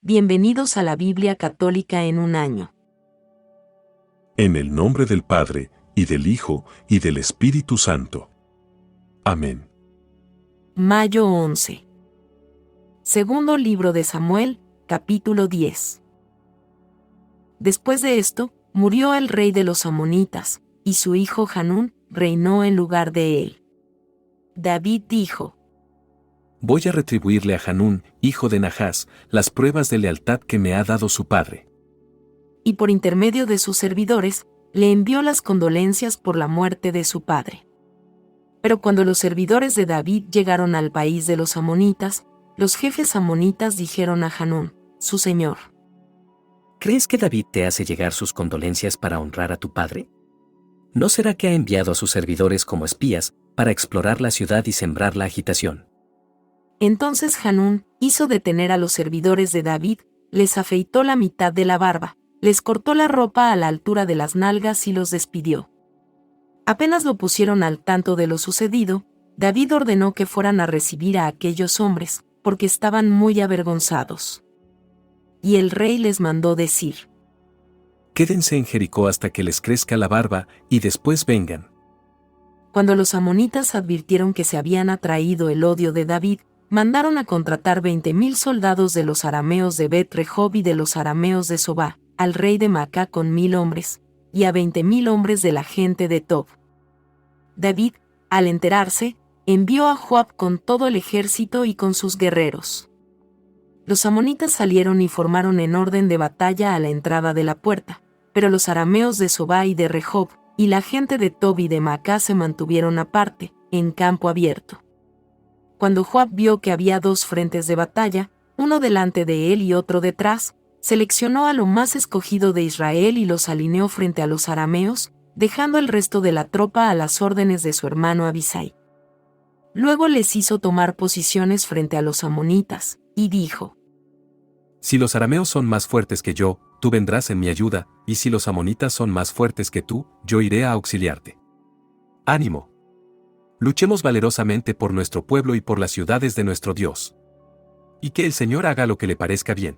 Bienvenidos a la Biblia Católica en un año. En el nombre del Padre, y del Hijo, y del Espíritu Santo. Amén. Mayo 11. Segundo libro de Samuel, capítulo 10. Después de esto, murió el rey de los amonitas, y su hijo Hanún reinó en lugar de él. David dijo: Voy a retribuirle a Hanún, hijo de Nahás, las pruebas de lealtad que me ha dado su padre. Y por intermedio de sus servidores, le envió las condolencias por la muerte de su padre. Pero cuando los servidores de David llegaron al país de los amonitas, los jefes amonitas dijeron a Hanún, su señor: ¿Crees que David te hace llegar sus condolencias para honrar a tu padre? ¿No será que ha enviado a sus servidores como espías para explorar la ciudad y sembrar la agitación? Entonces Hanún hizo detener a los servidores de David, les afeitó la mitad de la barba, les cortó la ropa a la altura de las nalgas y los despidió. Apenas lo pusieron al tanto de lo sucedido, David ordenó que fueran a recibir a aquellos hombres, porque estaban muy avergonzados. Y el rey les mandó decir: Quédense en Jericó hasta que les crezca la barba, y después vengan. Cuando los amonitas advirtieron que se habían atraído el odio de David, mandaron a contratar 20,000 soldados de los arameos de Bet-Rehob y de los arameos de Sobá, al rey de Maacá con 1,000 hombres, y a 20,000 hombres de la gente de Tob. David, al enterarse, envió a Joab con todo el ejército y con sus guerreros. Los amonitas salieron y formaron en orden de batalla a la entrada de la puerta, pero los arameos de Sobá y de Rehob, y la gente de Tob y de Maacá se mantuvieron aparte, en campo abierto. Cuando Joab vio que había 2 frentes de batalla, uno delante de él y otro detrás, seleccionó a lo más escogido de Israel y los alineó frente a los arameos, dejando el resto de la tropa a las órdenes de su hermano Abisai. Luego les hizo tomar posiciones frente a los amonitas, y dijo: Si los arameos son más fuertes que yo, tú vendrás en mi ayuda, y si los amonitas son más fuertes que tú, yo iré a auxiliarte. ¡Ánimo! Luchemos valerosamente por nuestro pueblo y por las ciudades de nuestro Dios. Y que el Señor haga lo que le parezca bien.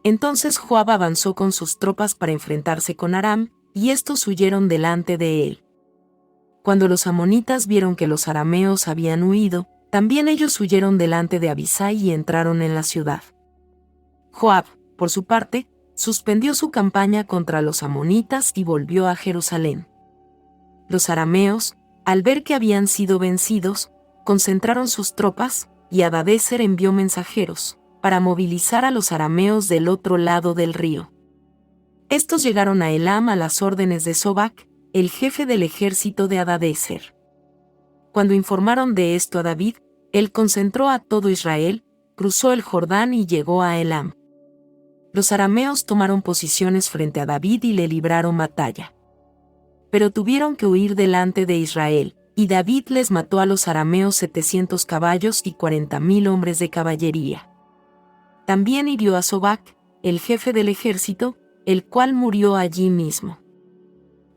Entonces Joab avanzó con sus tropas para enfrentarse con Aram, y estos huyeron delante de él. Cuando los amonitas vieron que los arameos habían huido, también ellos huyeron delante de Abisai y entraron en la ciudad. Joab, por su parte, suspendió su campaña contra los amonitas y volvió a Jerusalén. Los arameos, al ver que habían sido vencidos, concentraron sus tropas, y Hadadezer envió mensajeros para movilizar a los arameos del otro lado del río. Estos llegaron a Elam a las órdenes de Sobac, el jefe del ejército de Hadadezer. Cuando informaron de esto a David, él concentró a todo Israel, cruzó el Jordán y llegó a Elam. Los arameos tomaron posiciones frente a David y le libraron batalla. Pero tuvieron que huir delante de Israel, y David les mató a los arameos 700 caballos y 40,000 hombres de caballería. También hirió a Sobac, el jefe del ejército, el cual murió allí mismo.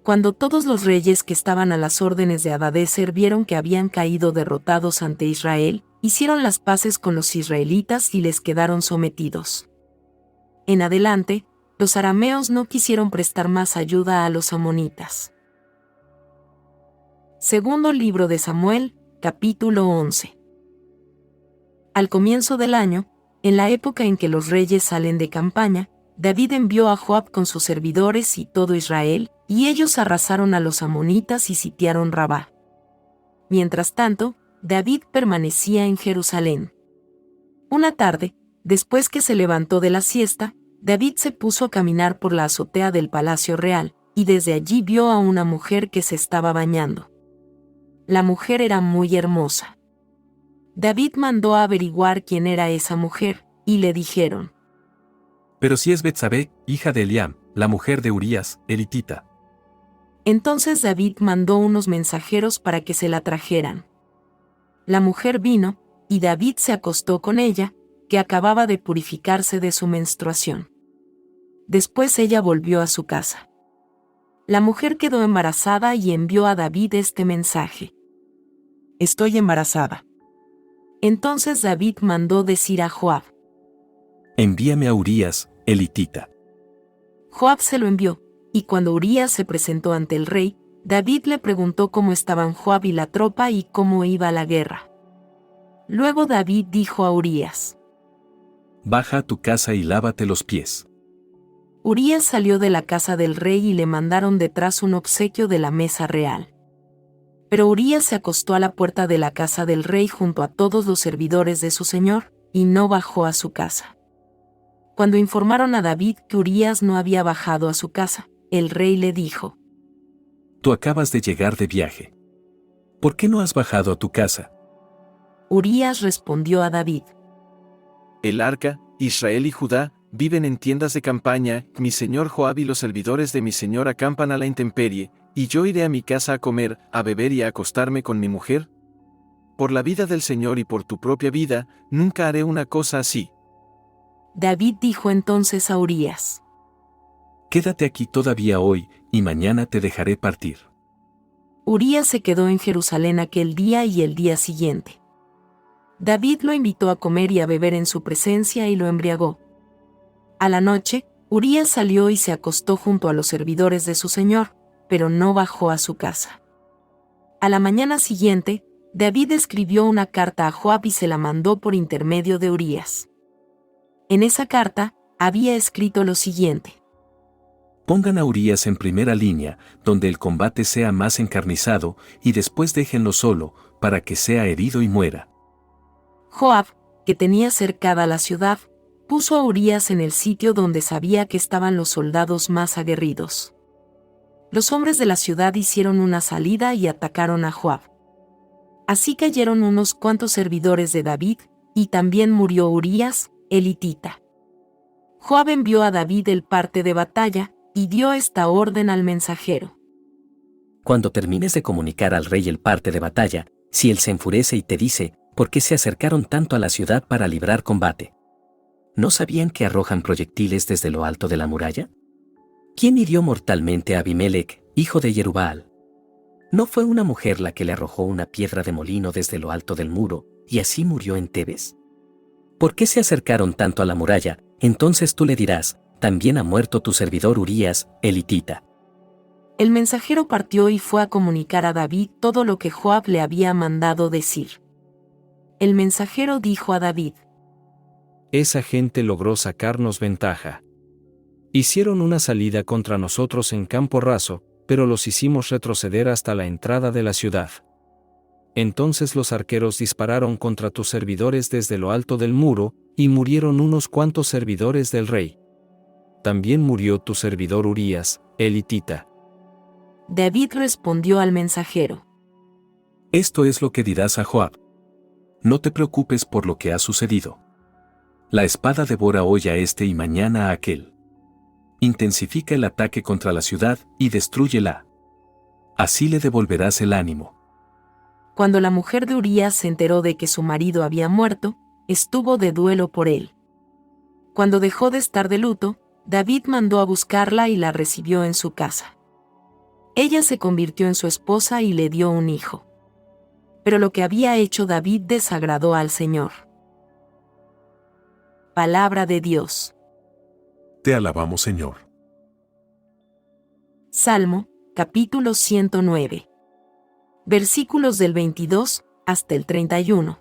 Cuando todos los reyes que estaban a las órdenes de Hadadezer vieron que habían caído derrotados ante Israel, hicieron las paces con los israelitas y les quedaron sometidos. En adelante, los arameos no quisieron prestar más ayuda a los amonitas. Segundo libro de Samuel, capítulo 11. Al comienzo del año, en la época en que los reyes salen de campaña, David envió a Joab con sus servidores y todo Israel, y ellos arrasaron a los amonitas y sitiaron Rabá. Mientras tanto, David permanecía en Jerusalén. Una tarde, después que se levantó de la siesta, David se puso a caminar por la azotea del palacio real, y desde allí vio a una mujer que se estaba bañando. La mujer era muy hermosa. David mandó a averiguar quién era esa mujer, y le dijeron: Pero si es Betsabé, hija de Eliam, la mujer de Urías, elitita. Entonces David mandó unos mensajeros para que se la trajeran. La mujer vino, y David se acostó con ella, que acababa de purificarse de su menstruación. Después ella volvió a su casa. La mujer quedó embarazada y envió a David este mensaje: Estoy embarazada. Entonces David mandó decir a Joab: Envíame a Urías, el hitita. Joab se lo envió, y cuando Urías se presentó ante el rey, David le preguntó cómo estaban Joab y la tropa y cómo iba la guerra. Luego David dijo a Urías: Baja a tu casa y lávate los pies. Urías salió de la casa del rey y le mandaron detrás un obsequio de la mesa real. Pero Urías se acostó a la puerta de la casa del rey junto a todos los servidores de su señor, y no bajó a su casa. Cuando informaron a David que Urías no había bajado a su casa, el rey le dijo: Tú acabas de llegar de viaje. ¿Por qué no has bajado a tu casa? Urías respondió a David: El arca, Israel y Judá, viven en tiendas de campaña, mi señor Joab y los servidores de mi señor acampan a la intemperie, y yo iré a mi casa a comer, a beber y a acostarme con mi mujer. Por la vida del Señor y por tu propia vida, nunca haré una cosa así. David dijo entonces a Urías: Quédate aquí todavía hoy, y mañana te dejaré partir. Urías se quedó en Jerusalén aquel día y el día siguiente. David lo invitó a comer y a beber en su presencia y lo embriagó. A la noche, Urías salió y se acostó junto a los servidores de su señor, pero no bajó a su casa. A la mañana siguiente, David escribió una carta a Joab y se la mandó por intermedio de Urías. En esa carta, había escrito lo siguiente: Pongan a Urías en primera línea, donde el combate sea más encarnizado, y después déjenlo solo, para que sea herido y muera. Joab, que tenía cercada la ciudad, puso a Urías en el sitio donde sabía que estaban los soldados más aguerridos. Los hombres de la ciudad hicieron una salida y atacaron a Joab. Así cayeron unos cuantos servidores de David, y también murió Urías, el hitita. Joab envió a David el parte de batalla, y dio esta orden al mensajero: Cuando termines de comunicar al rey el parte de batalla, si él se enfurece y te dice, ¿por qué se acercaron tanto a la ciudad para librar combate? ¿No sabían que arrojan proyectiles desde lo alto de la muralla? ¿Quién hirió mortalmente a Abimelech, hijo de Jerubbaal? ¿No fue una mujer la que le arrojó una piedra de molino desde lo alto del muro, y así murió en Tebes? ¿Por qué se acercaron tanto a la muralla? Entonces tú le dirás, también ha muerto tu servidor Urías, el hitita. El mensajero partió y fue a comunicar a David todo lo que Joab le había mandado decir. El mensajero dijo a David: Esa gente logró sacarnos ventaja. Hicieron una salida contra nosotros en campo raso, pero los hicimos retroceder hasta la entrada de la ciudad. Entonces los arqueros dispararon contra tus servidores desde lo alto del muro, y murieron unos cuantos servidores del rey. También murió tu servidor Urías, el hitita. David respondió al mensajero: Esto es lo que dirás a Joab. No te preocupes por lo que ha sucedido. La espada devora hoy a este y mañana a aquel. Intensifica el ataque contra la ciudad y destrúyela. Así le devolverás el ánimo. Cuando la mujer de Urías se enteró de que su marido había muerto, estuvo de duelo por él. Cuando dejó de estar de luto, David mandó a buscarla y la recibió en su casa. Ella se convirtió en su esposa y le dio un hijo. Pero lo que había hecho David desagradó al Señor. Palabra de Dios. Te alabamos, Señor. Salmo, capítulo 109. Versículos del 22 hasta el 31.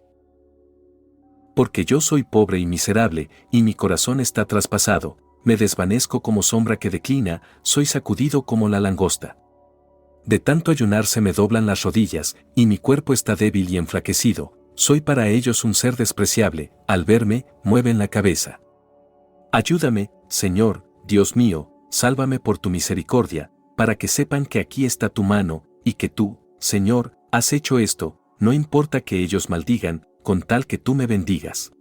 Porque yo soy pobre y miserable, y mi corazón está traspasado, me desvanezco como sombra que declina, soy sacudido como la langosta. De tanto ayunar se me doblan las rodillas, y mi cuerpo está débil y enflaquecido, soy para ellos un ser despreciable, al verme, mueven la cabeza. Ayúdame, Señor, Dios mío, sálvame por tu misericordia, para que sepan que aquí está tu mano, y que tú, Señor, has hecho esto, no importa que ellos maldigan, con tal que tú me bendigas.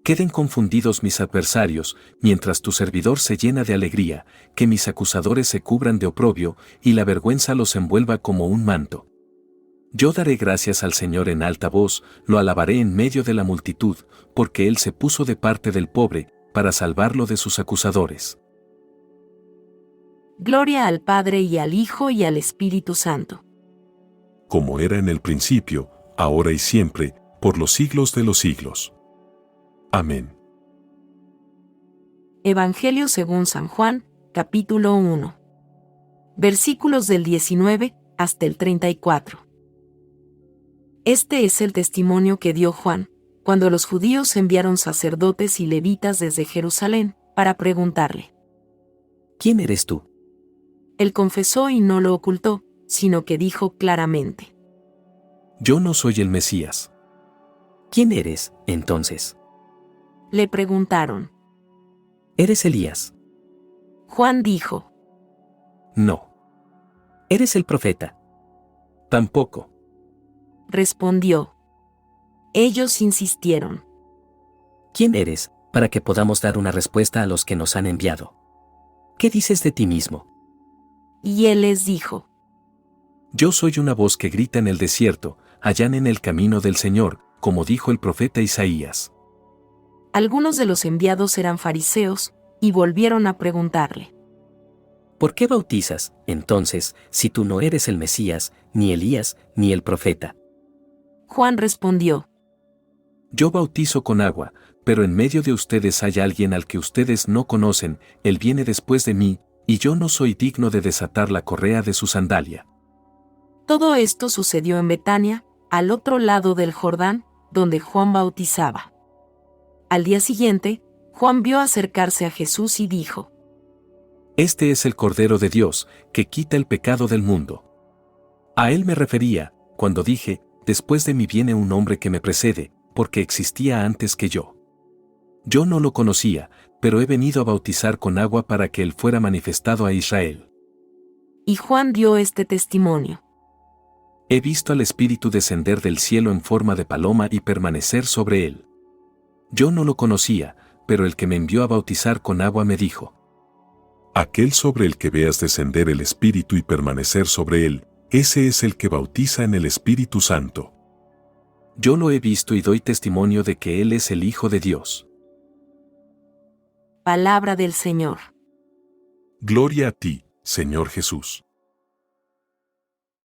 Queden confundidos mis adversarios, mientras tu servidor se llena de alegría, que mis acusadores se cubran de oprobio, y la vergüenza los envuelva como un manto. Yo daré gracias al Señor en alta voz, lo alabaré en medio de la multitud, porque Él se puso de parte del pobre, para salvarlo de sus acusadores. Gloria al Padre y al Hijo y al Espíritu Santo. Como era en el principio, ahora y siempre, por los siglos de los siglos. Amén. Evangelio según San Juan, capítulo 1. Versículos del 19 hasta el 34. Este es el testimonio que dio Juan, cuando los judíos enviaron sacerdotes y levitas desde Jerusalén, para preguntarle: ¿Quién eres tú? Él confesó y no lo ocultó, sino que dijo claramente: Yo no soy el Mesías. ¿Quién eres, entonces? Le preguntaron. ¿Eres Elías? Juan dijo: No, ¿Eres el profeta? tampoco. respondió. Ellos insistieron. ¿Quién eres, para que podamos dar una respuesta a los que nos han enviado? ¿Qué dices de ti mismo? Y él les dijo: Yo soy una voz que grita en el desierto, allanen el camino del Señor, como dijo el profeta Isaías. Algunos de los enviados eran fariseos, y volvieron a preguntarle: ¿Por qué bautizas, entonces, si tú no eres el Mesías, ni Elías, ni el profeta? Juan respondió: Yo bautizo con agua, pero en medio de ustedes hay alguien al que ustedes no conocen, él viene después de mí, y yo no soy digno de desatar la correa de su sandalia. Todo esto sucedió en Betania, al otro lado del Jordán, donde Juan bautizaba. Al día siguiente, Juan vio acercarse a Jesús y dijo: Este es el Cordero de Dios, que quita el pecado del mundo. A él me refería, cuando dije, después de mí viene un hombre que me precede, porque existía antes que yo. Yo no lo conocía, pero he venido a bautizar con agua para que él fuera manifestado a Israel. Y Juan dio este testimonio: He visto al Espíritu descender del cielo en forma de paloma y permanecer sobre él. Yo no lo conocía, pero el que me envió a bautizar con agua me dijo: Aquel sobre el que veas descender el Espíritu y permanecer sobre él, ese es el que bautiza en el Espíritu Santo. Yo lo he visto y doy testimonio de que él es el Hijo de Dios. Palabra del Señor. Gloria a ti, Señor Jesús.